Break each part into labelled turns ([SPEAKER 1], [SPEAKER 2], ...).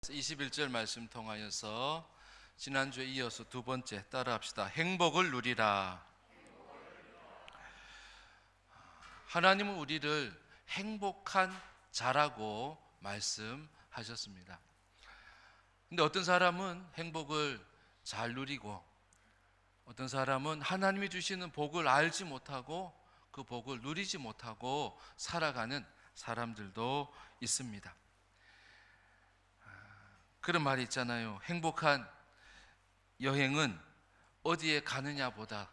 [SPEAKER 1] 21절 말씀 통하여서 지난주에 이어서 두 번째 따라합시다. 행복을 누리라. 하나님은 우리를 행복한 자라고 말씀하셨습니다. 근데 어떤 사람은 행복을 잘 누리고 어떤 사람은 하나님이 주시는 복을 알지 못하고 그 복을 누리지 못하고 살아가는 사람들도 있습니다. 그런 말이 있잖아요. 행복한 여행은 어디에 가느냐보다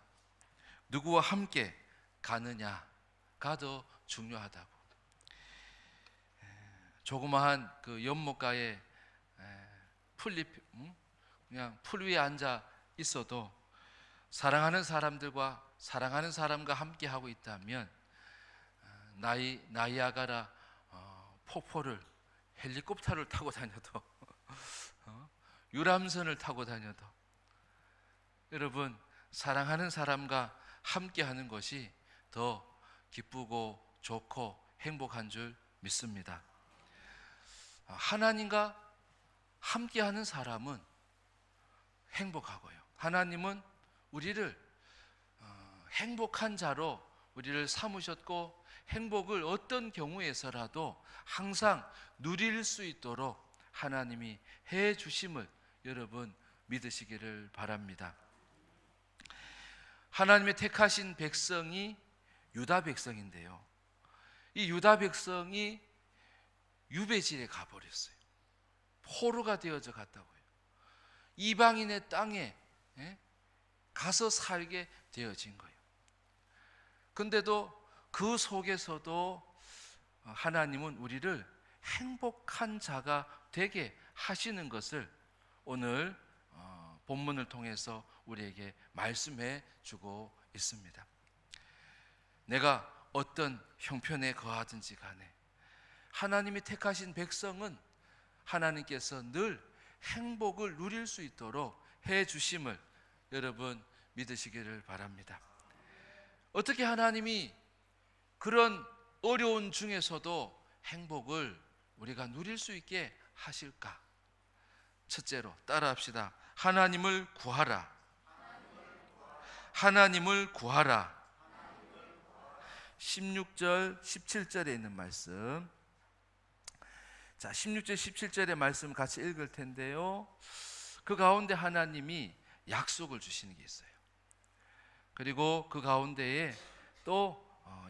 [SPEAKER 1] 누구와 함께 가느냐가 더 중요하다고. 조그마한 그 연못가에 그냥 풀 위에 앉아 있어도 사랑하는 사람들과 사랑하는 사람과 함께 하고 있다면 나이아가라 폭포를 헬리콥터를 타고 다녀도 유람선을 타고 다녀도 여러분 사랑하는 사람과 함께하는 것이 더 기쁘고 좋고 행복한 줄 믿습니다. 하나님과 함께하는 사람은 행복하고요. 하나님은 우리를 행복한 자로 우리를 삼으셨고 행복을 어떤 경우에서라도 항상 누릴 수 있도록 하나님이 해 주심을 여러분 믿으시기를 바랍니다. 하나님의 택하신 백성이 유다 백성인데요, 이 유다 백성이 유배지에 가버렸어요. 포로가 되어져 갔다고요. 이방인의 땅에 가서 살게 되어진 거예요. 근데도 그 속에서도 하나님은 우리를 행복한 자가 되게 하시는 것을 오늘 본문을 통해서 우리에게 말씀해 주고 있습니다. 내가 어떤 형편에 거하든지 간에 하나님이 택하신 백성은 하나님께서 늘 행복을 누릴 수 있도록 해 주심을 여러분 믿으시기를 바랍니다. 어떻게 하나님이 그런 어려운 중에서도 행복을 우리가 누릴 수 있게 하실까? 첫째로 따라합시다. 하나님을 구하라. 하나님을 구하라. 16절 17절에 있는 말씀. 자, 16절 17절의 말씀 같이 읽을 텐데요, 그 가운데 하나님이 약속을 주시는 게 있어요. 그리고 그 가운데에 또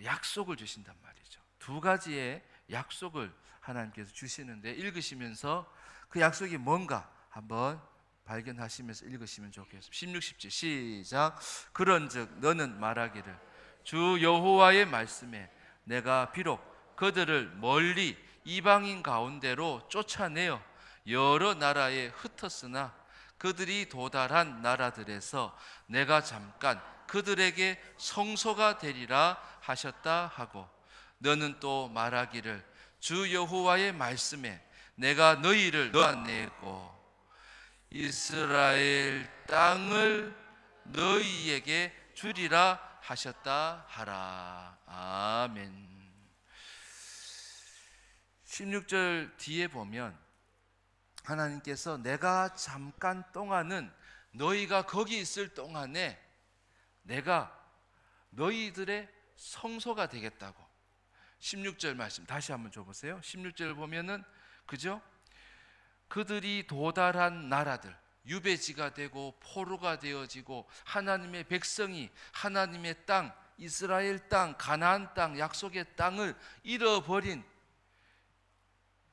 [SPEAKER 1] 약속을 주신단 말이죠. 두 가지의 약속을 하나님께서 주시는데 읽으시면서 그 약속이 뭔가 한번 발견하시면서 읽으시면 좋겠습니다. 16, 17 시작. 그런즉 너는 말하기를 주 여호와의 말씀에 내가 비록 그들을 멀리 이방인 가운데로 쫓아내어 여러 나라에 흩었으나 그들이 도달한 나라들에서 내가 잠깐 그들에게 성소가 되리라 하셨다 하고, 너는 또 말하기를 주 여호와의 말씀에 내가 너희를 놓아내고 이스라엘 땅을 너희에게 주리라 하셨다 하라. 아멘. 16절 뒤에 보면 하나님께서 내가 잠깐 동안은 너희가 거기 있을 동안에 내가 너희들의 성소가 되겠다고. 16절 말씀 다시 한번 줘보세요. 16절 보면은 그죠? 그들이 도달한 나라들, 유배지가 되고 포로가 되어지고 하나님의 백성이 하나님의 땅, 이스라엘 땅, 가나안 땅, 약속의 땅을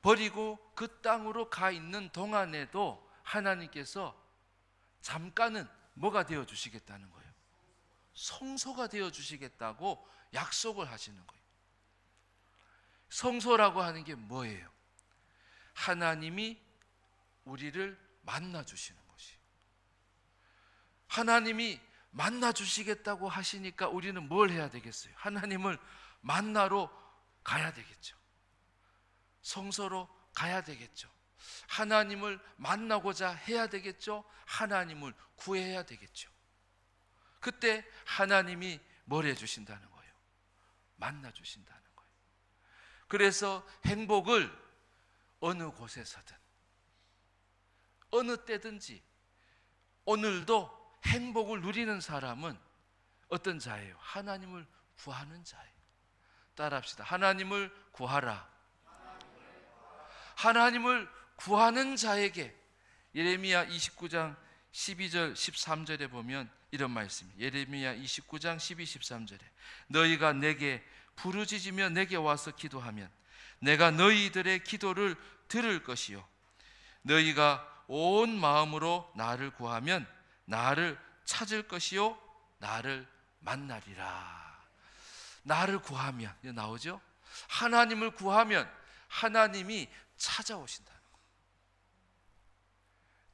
[SPEAKER 1] 버리고 그 땅으로 가 있는 동안에도 하나님께서 잠깐은 뭐가 되어 주시겠다는 거예요? 성소가 되어 주시겠다고 약속을 하시는 거예요. 성소라고 하는 게 뭐예요? 하나님이 우리를 만나 주시는 것이에요. 하나님이 만나 주시겠다고 하시니까 우리는 뭘 해야 되겠어요? 하나님을 만나러 가야 되겠죠. 성소로 가야 되겠죠. 하나님을 만나고자 해야 되겠죠. 하나님을 구해야 되겠죠. 그때 하나님이 뭘 해주신다는 거예요? 만나 주신다는 거예요. 그래서 행복을 어느 곳에서든 어느 때든지 오늘도 행복을 누리는 사람은 어떤 자예요? 하나님을 구하는 자예요. 따라합시다. 하나님을 구하라. 하나님을 구하는 자에게 예레미야 29장 12절 13절에 보면 이런 말씀이, 예레미야 29장 12, 13절에 너희가 내게 부르짖으며 내게 와서 기도하면 내가 너희들의 기도를 들을 것이요 너희가 온 마음으로 나를 구하면 나를 찾을 것이요 나를 만나리라. 나를 구하면, 이거 나오죠? 하나님을 구하면 하나님이 찾아오신다는 거예요.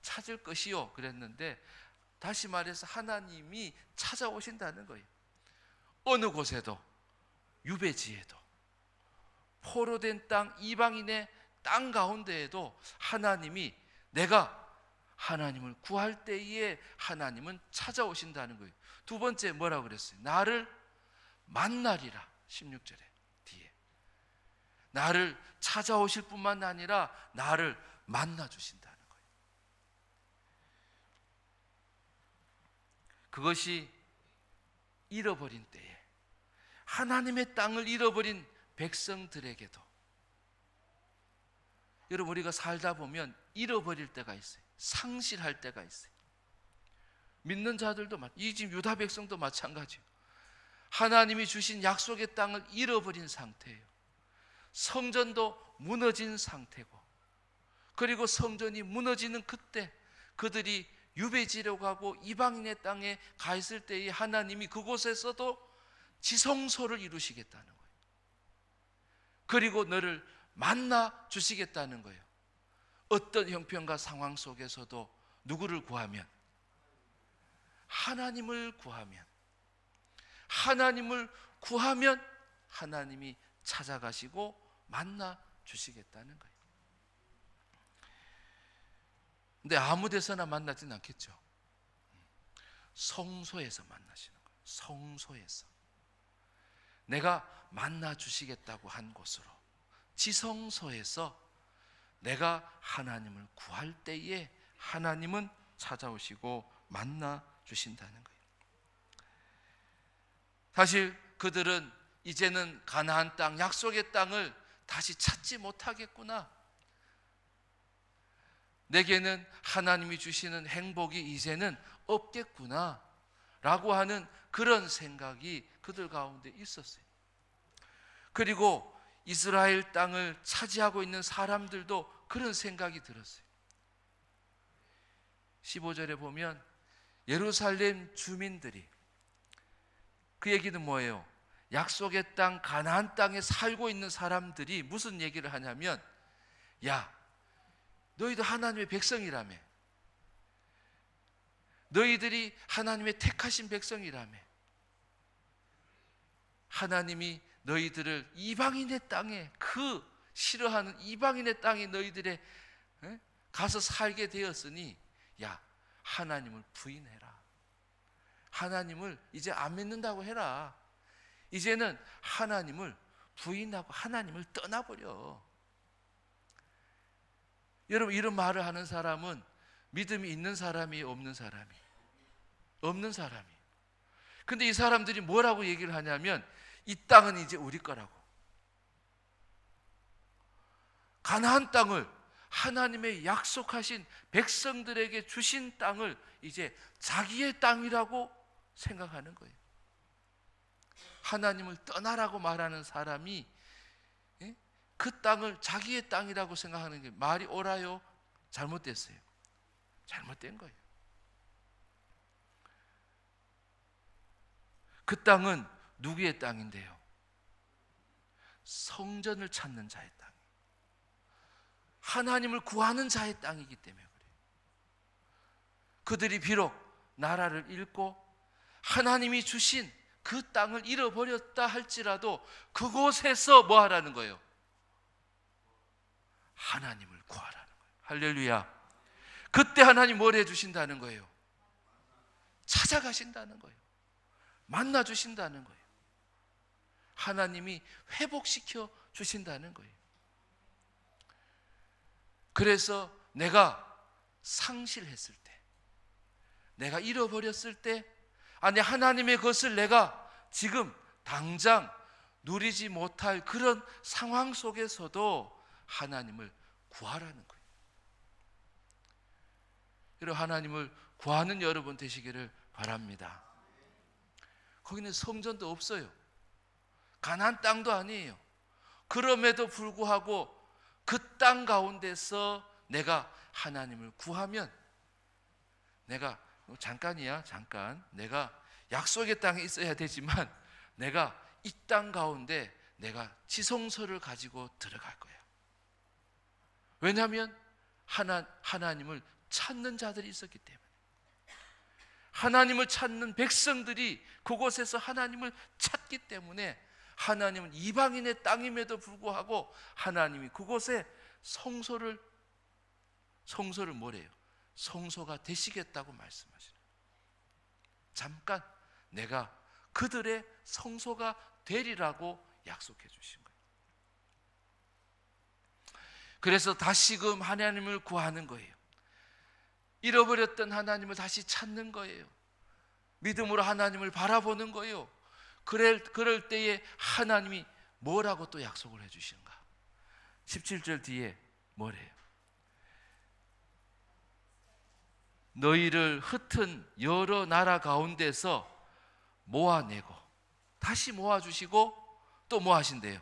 [SPEAKER 1] 찾을 것이요 그랬는데 다시 말해서 하나님이 찾아오신다는 거예요. 어느 곳에도, 유배지에도, 포로된 땅, 이방인의 땅 가운데에도 하나님이, 내가 하나님을 구할 때에 하나님은 찾아오신다는 거예요. 두 번째 뭐라고 그랬어요? 나를 만나리라. 16절에 뒤에 나를 찾아오실 뿐만 아니라 나를 만나 주신다는 거예요. 그것이 잃어버린 때에, 하나님의 땅을 잃어버린 백성들에게도, 여러분 우리가 살다 보면 잃어버릴 때가 있어요. 상실할 때가 있어요. 믿는 자들도, 이 집 유다 백성도 마찬가지예요. 하나님이 주신 약속의 땅을 잃어버린 상태예요. 성전도 무너진 상태고, 그리고 성전이 무너지는 그때 그들이 유배지로 가고 이방인의 땅에 가 있을 때에 하나님이 그곳에서도 지성소를 이루시겠다는 거예요. 그리고 너를 만나 주시겠다는 거예요. 어떤 형편과 상황 속에서도 누구를 구하면? 하나님을 구하면, 하나님을 구하면 하나님이 찾아가시고 만나 주시겠다는 거예요. 근데 아무 데서나 만나지는 않겠죠. 성소에서 만나시는 거예요. 성소에서 내가 만나 주시겠다고 한 곳으로, 지성소에서 내가 하나님을 구할 때에 하나님은 찾아오시고 만나 주신다는 거예요. 사실 그들은 이제는 가나안 땅, 약속의 땅을 다시 찾지 못하겠구나, 내게는 하나님이 주시는 행복이 이제는 없겠구나 라고 하는 그런 생각이 그들 가운데 있었어요. 그리고 이스라엘 땅을 차지하고 있는 사람들도 그런 생각이 들었어요. 15절에 보면 예루살렘 주민들이, 그 얘기는 뭐예요? 약속의 땅 가나안 땅에 살고 있는 사람들이 무슨 얘기를 하냐면, 야, 너희도 하나님의 백성이라며, 너희들이 하나님의 택하신 백성이라며, 하나님이 너희들을 이방인의 땅에, 그 싫어하는 이방인의 땅에 너희들의 가서 살게 되었으니 야, 하나님을 부인해라. 하나님을 이제 안 믿는다고 해라. 이제는 하나님을 부인하고 하나님을 떠나버려. 여러분, 이런 말을 하는 사람은 믿음이 있는 사람이 없는 사람이? 없는 사람이. 근데 이 사람들이 뭐라고 얘기를 하냐면, 이 땅은 이제 우리 거라고. 가나안 땅을, 하나님의 약속하신 백성들에게 주신 땅을 이제 자기의 땅이라고 생각하는 거예요. 하나님을 떠나라고 말하는 사람이 그 땅을 자기의 땅이라고 생각하는 게 말이 옳아요? 잘못됐어요? 잘못된 거예요. 그 땅은 누구의 땅인데요? 성전을 찾는 자의 땅, 하나님을 구하는 자의 땅이기 때문에 그래요. 그들이 비록 나라를 잃고 하나님이 주신 그 땅을 잃어버렸다 할지라도 그곳에서 뭐 하라는 거예요? 하나님을 구하라는 거예요. 할렐루야. 그때 하나님 뭘 해주신다는 거예요? 찾아가신다는 거예요. 만나 주신다는 거예요. 하나님이 회복시켜 주신다는 거예요. 그래서 내가 상실했을 때, 내가 잃어버렸을 때, 아니 하나님의 것을 내가 지금 당장 누리지 못할 그런 상황 속에서도 하나님을 구하라는 거예요. 여러분, 하나님을 구하는 여러분 되시기를 바랍니다. 거기는 성전도 없어요. 가나안 땅도 아니에요. 그럼에도 불구하고 그 땅 가운데서 내가 하나님을 구하면, 내가 잠깐이야, 잠깐. 내가 약속의 땅에 있어야 되지만 내가 이 땅 가운데 내가 지성소를 가지고 들어갈 거야. 왜냐하면 하나님을 찾는 자들이 있었기 때문에. 하나님을 찾는 백성들이 그곳에서 하나님을 찾기 때문에 하나님은 이방인의 땅임에도 불구하고 하나님이 그곳에 성소를 뭐래요? 성소가 되시겠다고 말씀하시는 거예요. 잠깐 내가 그들의 성소가 되리라고 약속해 주신 거예요. 그래서 다시금 하나님을 구하는 거예요. 잃어버렸던 하나님을 다시 찾는 거예요. 믿음으로 하나님을 바라보는 거예요. 그럴 때에 하나님이 뭐라고 또 약속을 해 주시는가? 17절 뒤에 뭐래요? 너희를 흩은 여러 나라 가운데서 모아내고, 다시 모아주시고 또 뭐 하신대요?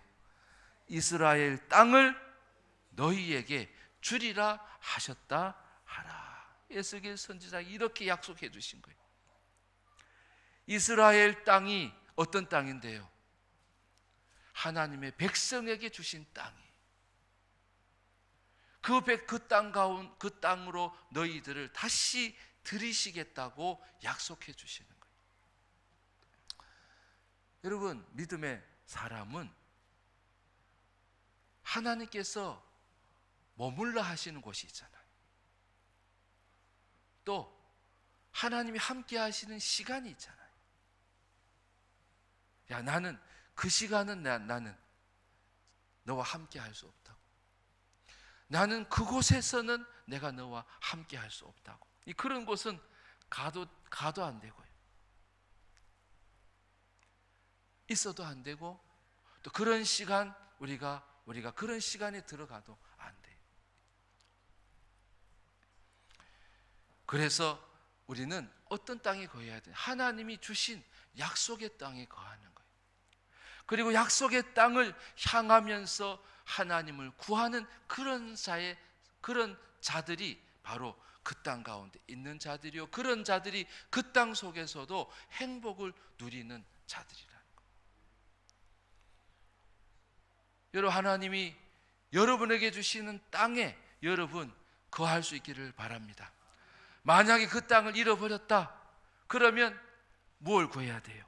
[SPEAKER 1] 이스라엘 땅을 너희에게 주리라 하셨다 하라. 에스겔 선지자가 이렇게 약속해 주신 거예요. 이스라엘 땅이 어떤 땅인데요? 하나님의 백성에게 주신 땅이. 그 땅으로 너희들을 다시 들이시겠다고 약속해 주시는 거예요. 여러분, 믿음의 사람은 하나님께서 머물러 하시는 곳이 있잖아요. 또 하나님이 함께 하시는 시간이 있잖아요. 야, 나는 그 시간은 나는 너와 함께 할 수 없다고. 나는 그곳에서는 내가 너와 함께 할 수 없다고. 그런 곳은 가도 안 되고요. 있어도 안 되고, 또 그런 시간 우리가 그런 시간에 들어가도 안 돼요. 그래서 우리는 어떤 땅에 거해야 돼요? 하나님이 주신 약속의 땅에 거하는 거예요. 그리고 약속의 땅을 향하면서 하나님을 구하는 그런 자들이 바로 그 땅 가운데 있는 자들이요, 그런 자들이 그 땅 속에서도 행복을 누리는 자들이라는 거예요. 여러분, 하나님이 여러분에게 주시는 땅에 여러분 거할 수 있기를 바랍니다. 만약에 그 땅을 잃어버렸다 그러면 뭘 구해야 돼요?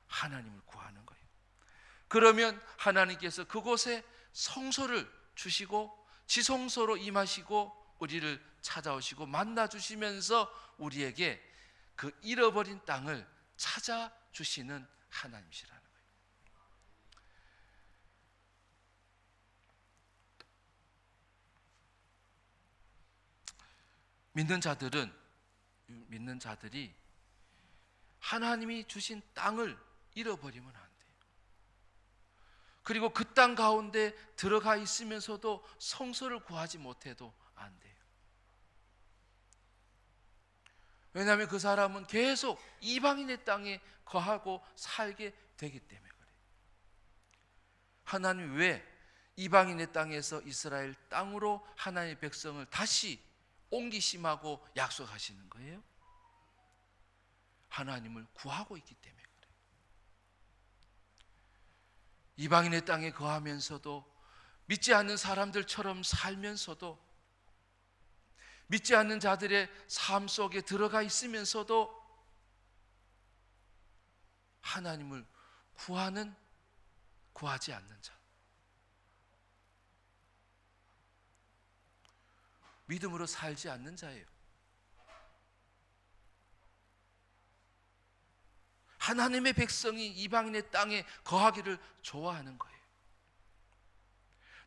[SPEAKER 1] 하나님을 구하는 거예요. 그러면 하나님께서 그곳에 성소를 주시고 지성소로 임하시고 우리를 찾아오시고 만나주시면서 우리에게 그 잃어버린 땅을 찾아주시는 하나님이시라는 거예요. 믿는 자들이 하나님이 주신 땅을 잃어버리면 안 돼요. 그리고 그 땅 가운데 들어가 있으면서도 성소를 구하지 못해도 안 돼요. 왜냐하면 그 사람은 계속 이방인의 땅에 거하고 살게 되기 때문에 그래요. 하나님이 왜 이방인의 땅에서 이스라엘 땅으로 하나님의 백성을 다시 옮기심하고 약속하시는 거예요? 하나님을 구하고 있기 때문에 그래요. 이방인의 땅에 거하면서도, 믿지 않는 사람들처럼 살면서도, 믿지 않는 자들의 삶 속에 들어가 있으면서도 하나님을 구하지 않는 자, 믿음으로 살지 않는 자예요. 하나님의 백성이 이방인의 땅에 거하기를 좋아하는 거예요.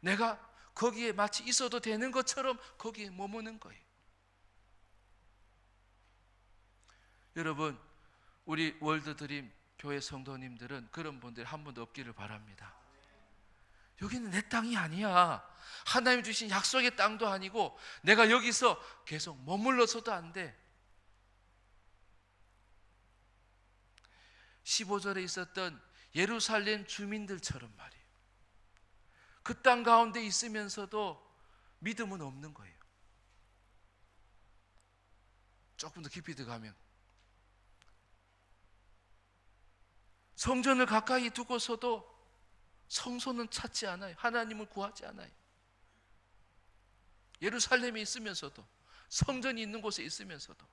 [SPEAKER 1] 내가 거기에 마치 있어도 되는 것처럼 거기에 머무는 거예요. 여러분, 우리 월드드림 교회 성도님들은 그런 분들이 한 분도 없기를 바랍니다. 여기는 내 땅이 아니야. 하나님 주신 약속의 땅도 아니고 내가 여기서 계속 머물러서도 안 돼. 15절에 있었던 예루살렘 주민들처럼 말이에요. 그 땅 가운데 있으면서도 믿음은 없는 거예요. 조금 더 깊이 들어가면 성전을 가까이 두고서도 성소는 찾지 않아요. 하나님을 구하지 않아요. 예루살렘에 있으면서도, 성전이 있는 곳에 있으면서도,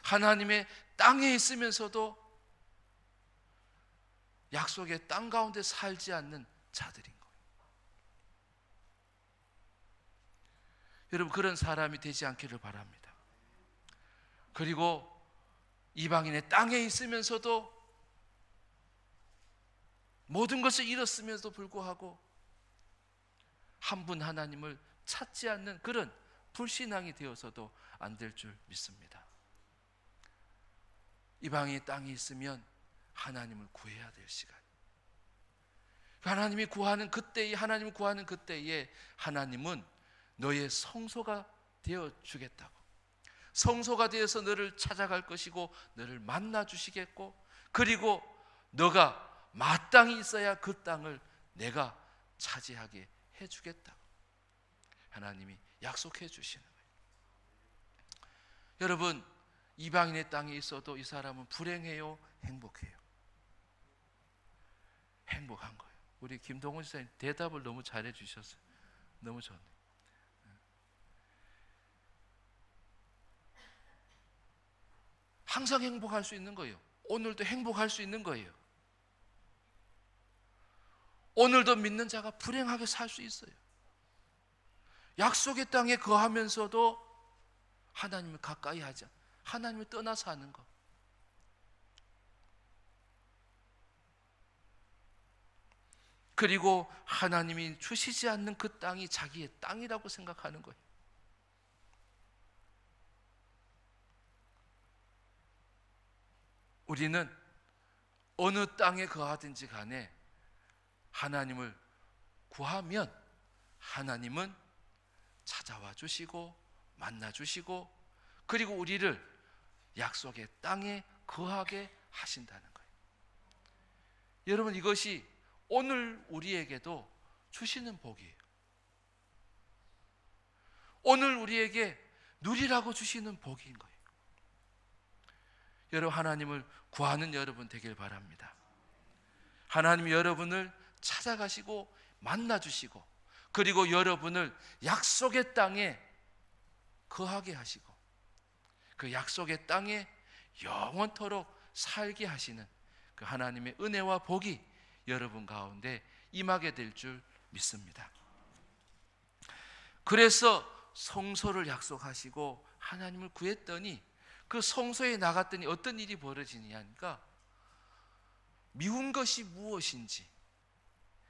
[SPEAKER 1] 하나님의 땅에 있으면서도 약속의 땅 가운데 살지 않는 자들인 거예요. 여러분, 그런 사람이 되지 않기를 바랍니다. 그리고 이방인의 땅에 있으면서도 모든 것을 잃었음에도 불구하고 한 분 하나님을 찾지 않는 그런 불신앙이 되어서도 안 될 줄 믿습니다. 이방인의 땅에 있으면 하나님을 구해야 될 시간. 하나님을 구하는 그때에 하나님은 너의 성소가 되어 주겠다고, 성소가 되어서 너를 찾아갈 것이고 너를 만나 주시겠고, 그리고 너가 마땅히 있어야 그 땅을 내가 차지하게 해주겠다고 하나님이 약속해 주시는 거예요. 여러분, 이방인의 땅에 있어도 이 사람은 불행해요, 행복해요? 행복한 거예요. 우리 김동훈 지사님 대답을 너무 잘해 주셨어요. 너무 좋네요. 항상 행복할 수 있는 거예요. 오늘도 행복할 수 있는 거예요. 오늘도 믿는 자가 불행하게 살 수 있어요. 약속의 땅에 거하면서도 하나님을 가까이 하자, 하나님을 떠나서 하는 것. 그리고 하나님이 주시지 않는 그 땅이 자기의 땅이라고 생각하는 거예요. 우리는 어느 땅에 거하든지 간에 하나님을 구하면 하나님은 찾아와 주시고 만나 주시고, 그리고 우리를 약속의 땅에 거하게 하신다는 거예요. 여러분, 이것이 오늘 우리에게도 주시는 복이에요. 오늘 우리에게 누리라고 주시는 복인 거예요. 여러분, 하나님을 구하는 여러분 되길 바랍니다. 하나님이 여러분을 찾아가시고 만나주시고, 그리고 여러분을 약속의 땅에 거하게 하시고 그 약속의 땅에 영원토록 살게 하시는 그 하나님의 은혜와 복이 여러분 가운데 임하게 될 줄 믿습니다. 그래서 성소를 약속하시고 하나님을 구했더니 그 성소에 나갔더니 어떤 일이 벌어지냐니까, 미운 것이 무엇인지,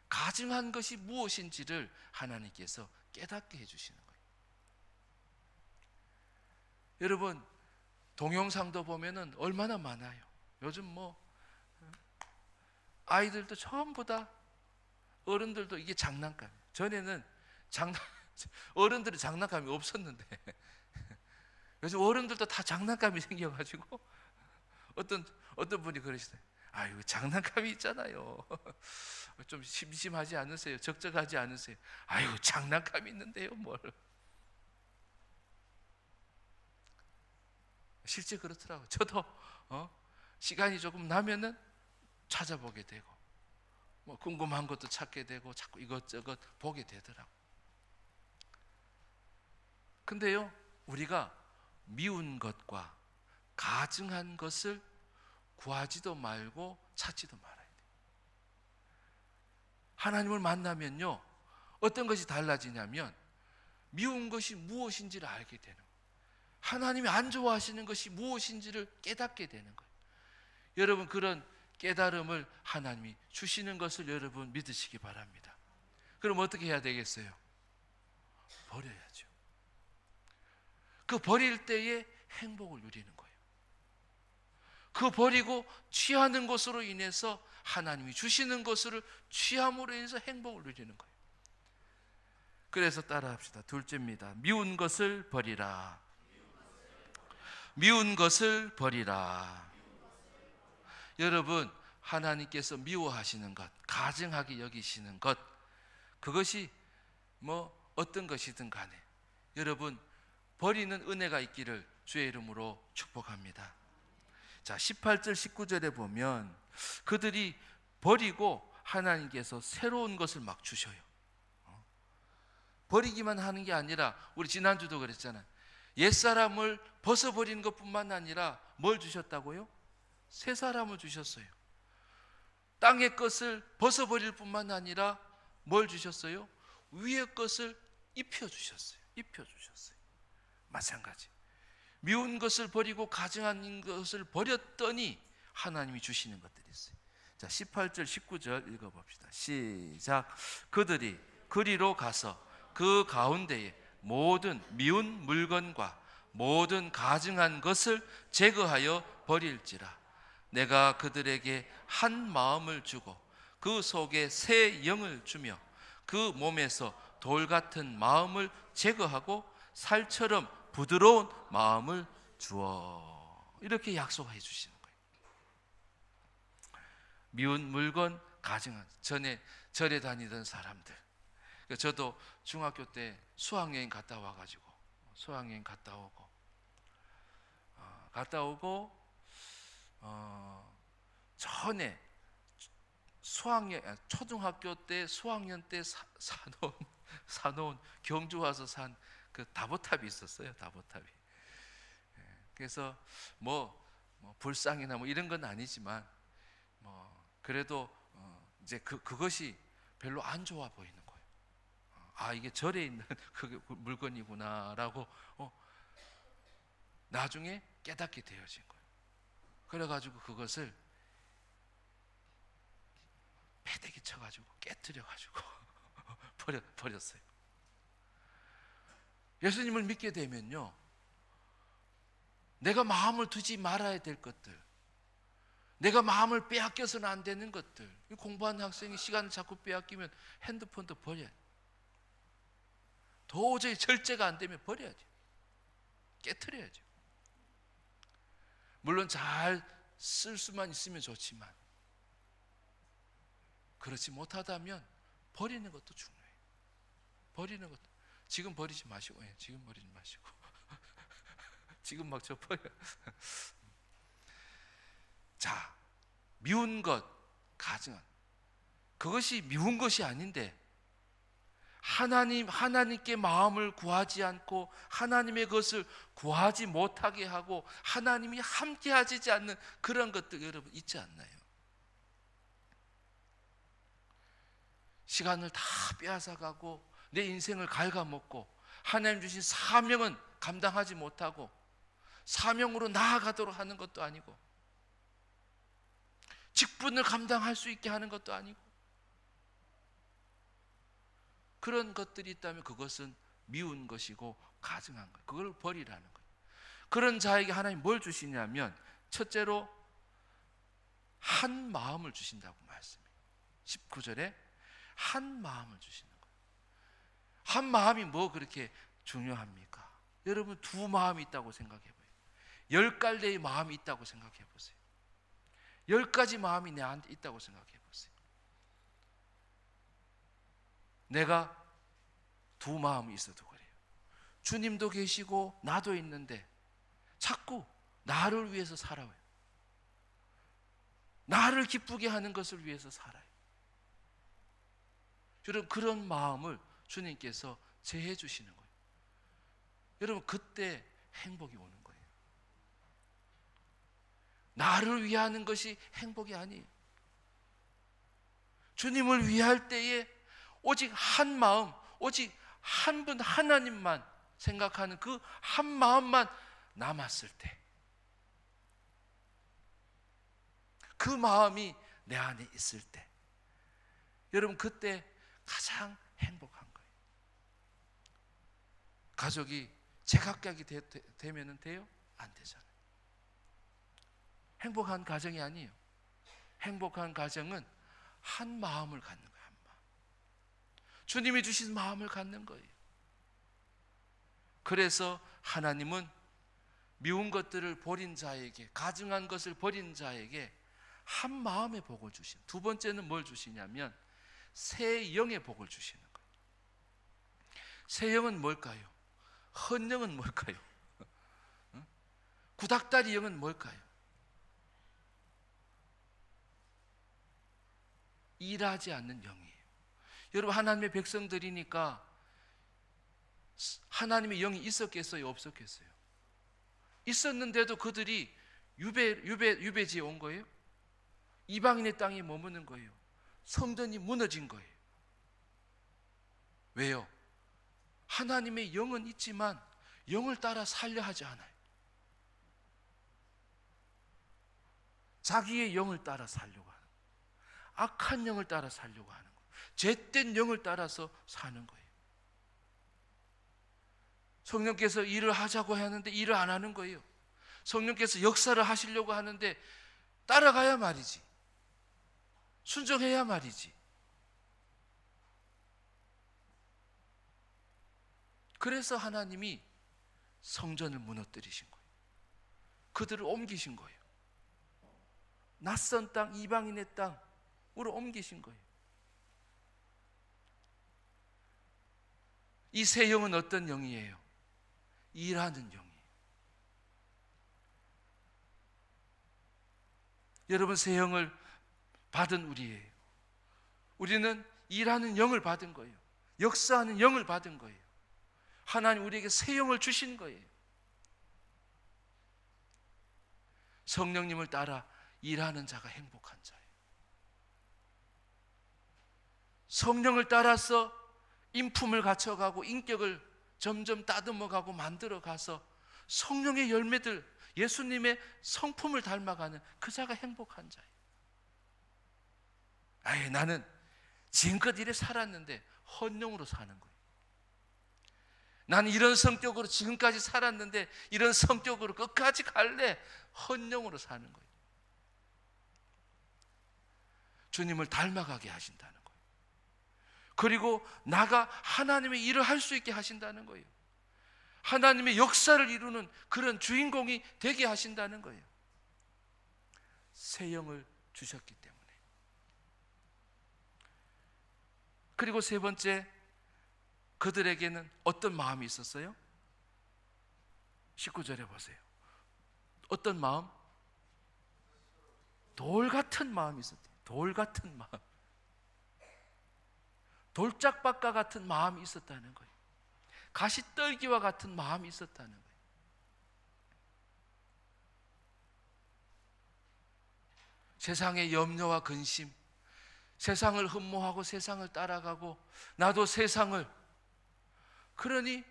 [SPEAKER 1] 가증한 것이 무엇인지를 하나님께서 깨닫게 해주시는 거예요. 여러분, 동영상도 보면은 얼마나 많아요. 요즘 아이들도 전부 다, 어른들도 이게 장난감. 전에는 어른들이 장난감이 없었는데 요즘 어른들도 다 장난감이 생겨가지고 어떤 분이 그러시대요. 아이고, 장난감이 있잖아요. 좀 심심하지 않으세요? 적적하지 않으세요? 아이고, 장난감이 있는데요, 뭘. 실제 그렇더라고요. 저도 시간이 조금 나면은 찾아보게 되고, 궁금한 것도 찾게 되고, 자꾸 이것저것 보게 되더라고요. 근데요, 우리가 미운 것과 가증한 것을 구하지도 말고 찾지도 말아야 돼요. 하나님을 만나면요, 어떤 것이 달라지냐면 미운 것이 무엇인지를 알게 되는 거예요. 하나님이 안 좋아하시는 것이 무엇인지를 깨닫게 되는 거예요. 여러분, 그런 깨달음을 하나님이 주시는 것을 여러분 믿으시기 바랍니다. 그럼 어떻게 해야 되겠어요? 버려야죠. 그 버릴 때에 행복을 누리는 거예요. 그 버리고 취하는 것으로 인해서 하나님이 주시는 것을 취함으로 인해서 행복을 누리는 거예요. 그래서 따라합시다. 둘째입니다. 미운 것을 버리라. 미운 것을 버리라. 여러분, 하나님께서 미워하시는 것, 가증하게 여기시는 것, 그것이 뭐 어떤 것이든 간에 여러분 버리는 은혜가 있기를 주의 이름으로 축복합니다. 자, 18절 19절에 보면 그들이 버리고 하나님께서 새로운 것을 막 주셔요. 버리기만 하는 게 아니라 우리 지난주도 그랬잖아요. 옛사람을 벗어버리는 것뿐만 아니라 뭘 주셨다고요? 새 사람을 주셨어요. 땅의 것을 벗어버릴 뿐만 아니라 뭘 주셨어요? 위의 것을 입혀주셨어요. 입혀주셨어요. 마찬가지. 미운 것을 버리고 가증한 것을 버렸더니 하나님이 주시는 것들이 있어요. 자, 18절 19절 읽어봅시다. 시작. 그들이 그리로 가서 그 가운데에 모든 미운 물건과 모든 가증한 것을 제거하여 버릴지라. 내가 그들에게 한 마음을 주고 그 속에 새 영을 주며 그 몸에서 돌 같은 마음을 제거하고 살처럼 부드러운 마음을 주어. 이렇게 약속해 주시는 거예요. 미운 물건, 가증한. 전에 절에 다니던 사람들. 저도 중학교 때 수학여행 갔다 와가지고 수학여행 갔다 오고 전에 초등학교 때 수학년 때 사놓은 경주 와서 산 그 다보탑이 있었어요. 다보탑이. 그래서 뭐 불상이나 뭐 이런 건 아니지만 그래도 이제 그것이 별로 안 좋아 보이는 거예요. 아, 이게 절에 있는 그 물건이구나라고 나중에 깨닫게 되어진 거예요. 그래가지고 그것을 패대기 쳐가지고 깨트려가지고 버렸어요. 예수님을 믿게 되면요, 내가 마음을 두지 말아야 될 것들, 내가 마음을 빼앗겨서는 안 되는 것들, 공부하는 학생이 시간을 자꾸 빼앗기면 핸드폰도 버려야 돼. 도저히 절제가 안 되면 버려야 돼. 깨트려야죠. 물론 잘 쓸 수만 있으면 좋지만 그렇지 못하다면 버리는 것도 중요해요. 버리는 것도. 지금 버리지 마시고, 지금 버리지 마시고. 지금 막 저 버려. 자, 미운 것, 가증한. 그것이 미운 것이 아닌데 하나님께 마음을 구하지 않고 하나님의 것을 구하지 못하게 하고 하나님이 함께 하지 않는 그런 것들 여러분 있지 않나요? 시간을 다 빼앗아가고 내 인생을 갉아먹고 하나님 주신 사명은 감당하지 못하고 사명으로 나아가도록 하는 것도 아니고 직분을 감당할 수 있게 하는 것도 아니고 그런 것들이 있다면 그것은 미운 것이고 가증한 거예요. 그걸 버리라는 거예요. 그런 자에게 하나님 뭘 주시냐면 첫째로 한 마음을 주신다고 말씀해요. 19절에 한 마음을 주시는 거예요. 한 마음이 뭐 그렇게 중요합니까? 여러분 두 마음이 있다고 생각해 보세요. 10갈래의 마음이 있다고 생각해 보세요. 10가지 마음이 내 안에 있다고 생각해 보세요. 내가 두 마음이 있어도 그래요. 주님도 계시고 나도 있는데 자꾸 나를 위해서 살아요. 나를 기쁘게 하는 것을 위해서 살아요. 여러분 그런 마음을 주님께서 제해 주시는 거예요. 여러분 그때 행복이 오는 거예요. 나를 위하는 것이 행복이 아니에요. 주님을 위할 때에 오직 한 마음, 오직 한 분 하나님만 생각하는 그 한 마음만 남았을 때 그 마음이 내 안에 있을 때 여러분 그때 가장 행복한 거예요. 가족이 제각각이 되면 돼요? 안 되잖아요. 행복한 가정이 아니에요. 행복한 가정은 한 마음을 갖는 거예요. 한 마음. 주님이 주신 마음을 갖는 거예요. 그래서 하나님은 미운 것들을 버린 자에게, 가증한 것을 버린 자에게 한 마음의 복을 주시는. 두 번째는 뭘 주시냐면 새 영의 복을 주시는 거예요. 새 영은 뭘까요? 헌 영은 뭘까요? 구닥다리 영은 뭘까요? 일하지 않는 영이에요. 여러분, 하나님의 백성들이니까 하나님의 영이 있었겠어요? 없었겠어요? 있었는데도 그들이 유배지에 온 거예요? 이방인의 땅에 머무는 거예요. 성전이 무너진 거예요. 왜요? 하나님의 영은 있지만 영을 따라 살려 하지 않아요. 자기의 영을 따라 살려고 하는 거예요. 악한 영을 따라 살려고 하는 거예요. 죄된 영을 따라서 사는 거예요. 성령께서 일을 하자고 하는데 일을 안 하는 거예요. 성령께서 역사를 하시려고 하는데 따라가야 말이지. 순종해야 말이지. 그래서 하나님이 성전을 무너뜨리신 거예요. 그들을 옮기신 거예요. 낯선 땅, 이방인의 땅으로 옮기신 거예요. 이 새 영은 어떤 영이에요? 일하는 영이에요. 여러분, 새 영을 받은 우리예요. 우리는 일하는 영을 받은 거예요. 역사하는 영을 받은 거예요. 하나님 우리에게 새 영을 주신 거예요. 성령님을 따라 일하는 자가 행복한 자예요. 성령을 따라서 인품을 갖춰가고 인격을 점점 따듬어가고 만들어가서 성령의 열매들, 예수님의 성품을 닮아가는 그 자가 행복한 자예요. 아예 나는 지금껏 이래 살았는데 헌령으로 사는 거예요. 나는 이런 성격으로 지금까지 살았는데 이런 성격으로 끝까지 갈래. 헌령으로 사는 거예요. 주님을 닮아가게 하신다는 거예요. 그리고 나가 하나님의 일을 할 수 있게 하신다는 거예요. 하나님의 역사를 이루는 그런 주인공이 되게 하신다는 거예요. 새 영을 주셨기 때문에. 그리고 세 번째, 그들에게는 어떤 마음이 있었어요? 19절에 보세요. 어떤 마음? 돌 같은 마음이 있었대요. 돌 같은 마음. 돌짝밭과 같은 마음이 있었다는 거예요. 가시떨기와 같은 마음이 있었다는 거예요. 세상의 염려와 근심, 세상을 흠모하고 세상을 따라가고 나도 세상을, 그러니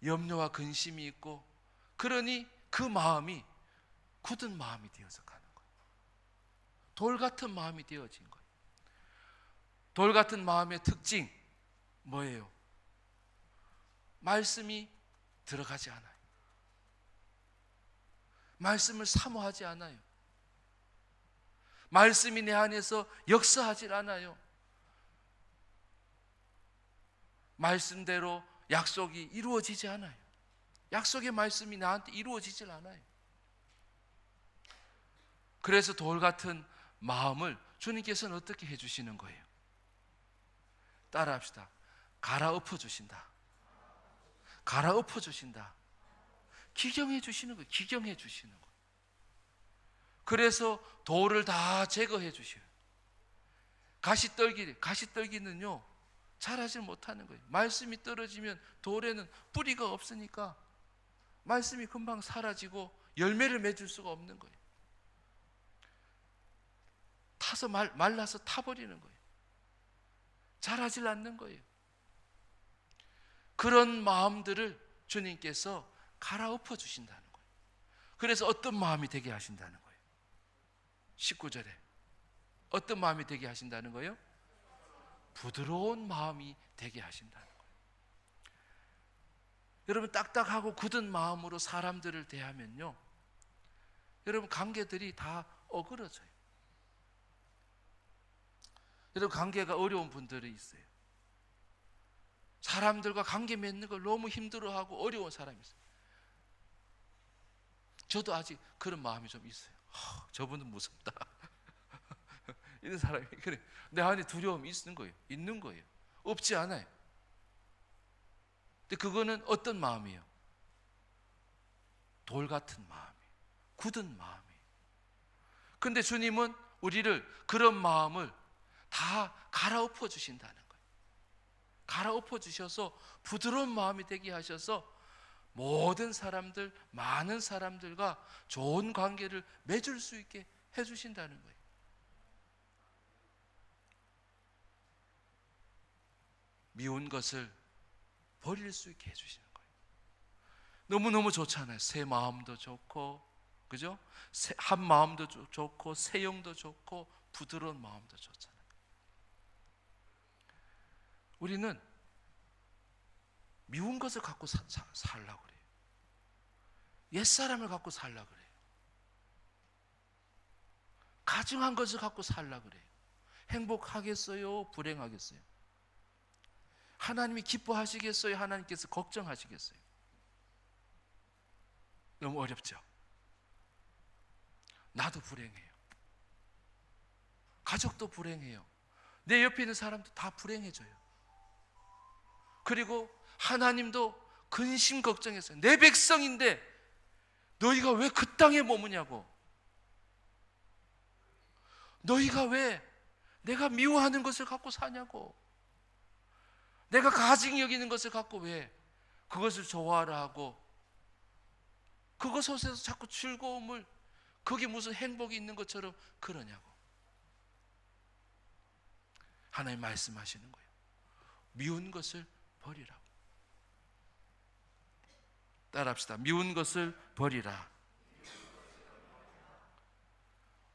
[SPEAKER 1] 염려와 근심이 있고, 그러니 그 마음이 굳은 마음이 되어서 가는 거예요. 돌 같은 마음이 되어진 거예요. 돌 같은 마음의 특징 뭐예요? 말씀이 들어가지 않아요. 말씀을 사모하지 않아요. 말씀이 내 안에서 역사하지 않아요. 말씀대로 약속이 이루어지지 않아요. 약속의 말씀이 나한테 이루어지질 않아요. 그래서 돌 같은 마음을 주님께서는 어떻게 해주시는 거예요? 따라합시다. 갈아엎어 주신다. 갈아엎어 주신다. 기경해 주시는 거예요. 기경해 주시는 거예요. 그래서 돌을 다 제거해 주셔요. 가시떨기는요 자라질 못하는 거예요. 말씀이 떨어지면 돌에는 뿌리가 없으니까 말씀이 금방 사라지고 열매를 맺을 수가 없는 거예요. 타서 말라서 타버리는 거예요. 자라질 않는 거예요. 그런 마음들을 주님께서 갈아엎어 주신다는 거예요. 그래서 어떤 마음이 되게 하신다는 거예요? 19절에 어떤 마음이 되게 하신다는 거예요? 부드러운 마음이 되게 하신다는 거예요. 여러분 딱딱하고 굳은 마음으로 사람들을 대하면요, 여러분 관계들이 다 어그러져요. 여러분 관계가 어려운 분들이 있어요. 사람들과 관계 맺는 걸 너무 힘들어하고 어려운 사람이 있어요. 저도 아직 그런 마음이 좀 있어요. 저분은 무섭다. 이런 사람이 그래. 내 안에 두려움이 있는 거예요. 없지 않아요. 근데 그거는 어떤 마음이에요? 돌 같은 마음이에요. 굳은 마음이에요. 근데 주님은 우리를 그런 마음을 다 갈아엎어 주신다는 거예요. 갈아엎어 주셔서 부드러운 마음이 되게 하셔서 모든 사람들, 많은 사람들과 좋은 관계를 맺을 수 있게 해주신다는 거예요. 미운 것을 버릴 수 있게 해주시는 거예요. 너무너무 좋잖아요. 새 마음도 좋고, 그죠? 한 마음도 좋고, 새 영도 좋고, 부드러운 마음도 좋잖아요. 우리는 미운 것을 갖고 살려고 그래요. 옛사람을 갖고 살려고 그래요. 가증한 것을 갖고 살려고 그래요. 행복하겠어요? 불행하겠어요? 하나님이 기뻐하시겠어요? 하나님께서 걱정하시겠어요? 너무 어렵죠? 나도 불행해요. 가족도 불행해요. 내 옆에 있는 사람도 다 불행해져요. 그리고 하나님도 근심 걱정했어요. 내 백성인데 너희가 왜 그 땅에 머무냐고. 너희가 왜 내가 미워하는 것을 갖고 사냐고. 내가 가증히 여기는 것을 갖고 왜 그것을 좋아하라 하고 그것에서 자꾸 즐거움을, 그게 무슨 행복이 있는 것처럼 그러냐고. 하나님 말씀하시는 거예요. 미운 것을 버리라고. 따라합시다. 미운 것을 버리라.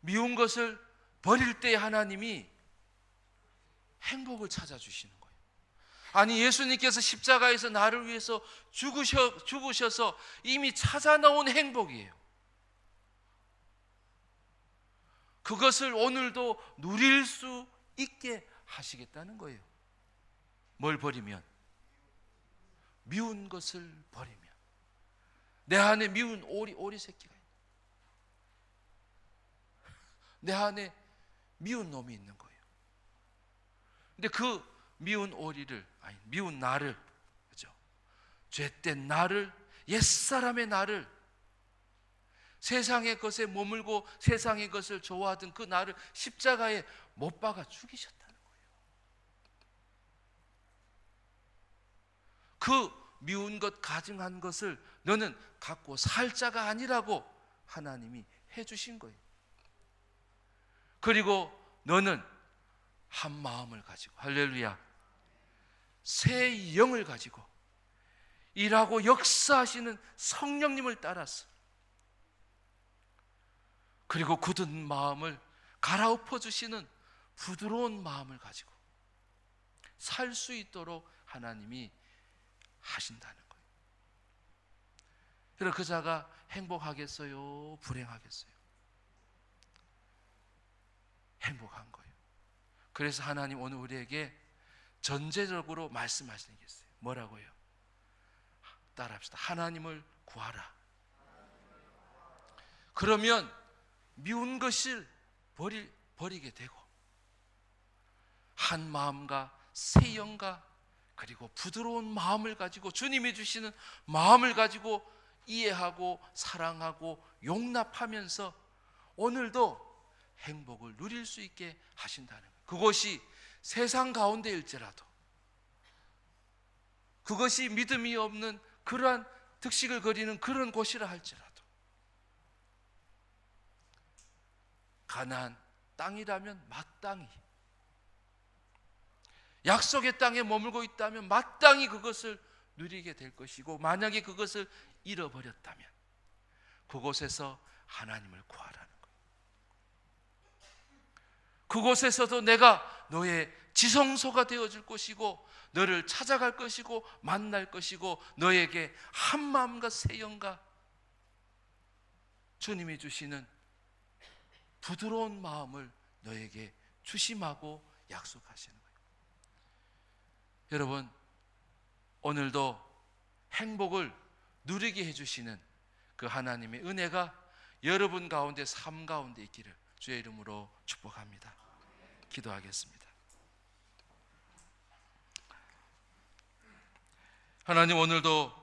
[SPEAKER 1] 미운 것을 버릴 때 하나님이 행복을 찾아주시는 거예요. 아니, 예수님께서 십자가에서 나를 위해서 죽으셔서 이미 찾아 나온 행복이에요. 그것을 오늘도 누릴 수 있게 하시겠다는 거예요. 뭘 버리면? 미운 것을 버리면. 내 안에 미운 오리 새끼가 있는, 내 안에 미운 놈이 있는 거예요. 근데 그 미운 미운 나를, 그죠? 죄된 나를, 옛사람의 나를, 세상의 것에 머물고 세상의 것을 좋아하던 그 나를 십자가에 못 박아 죽이셨다는 거예요. 그 미운 것, 가증한 것을 너는 갖고 살 자가 아니라고 하나님이 해주신 거예요. 그리고 너는 한 마음을 가지고, 할렐루야, 새 영을 가지고 일하고 역사하시는 성령님을 따라서, 그리고 굳은 마음을 갈아엎어 주시는 부드러운 마음을 가지고 살 수 있도록 하나님이 하신다는 거예요. 그래서 그 자가 행복하겠어요? 불행하겠어요? 행복한 거예요. 그래서 하나님 오늘 우리에게 전제적으로 말씀하시는 게 있어요. 뭐라고요? 따라합시다. 하나님을 구하라. 그러면 미운 것을 버리게 되고 한 마음과 새 영과 그리고 부드러운 마음을 가지고, 주님이 주시는 마음을 가지고 이해하고 사랑하고 용납하면서 오늘도 행복을 누릴 수 있게 하신다는 거예요. 그것이 세상 가운데일지라도, 그것이 믿음이 없는 그러한 득식을 거리는 그런 곳이라 할지라도, 가나안 땅이라면 마땅히, 약속의 땅에 머물고 있다면 마땅히 그것을 누리게 될 것이고, 만약에 그것을 잃어버렸다면 그곳에서 하나님을 구하라는 거예요. 그곳에서도 내가 너의 지성소가 되어줄 것이고 너를 찾아갈 것이고 만날 것이고 너에게 한마음과 새영과 주님이 주시는 부드러운 마음을 너에게 주심하고 약속하시는 거예요. 여러분, 오늘도 행복을 누리게 해주시는 그 하나님의 은혜가 여러분 가운데, 삶 가운데 있기를 주의 이름으로 축복합니다. 기도하겠습니다. 하나님, 오늘도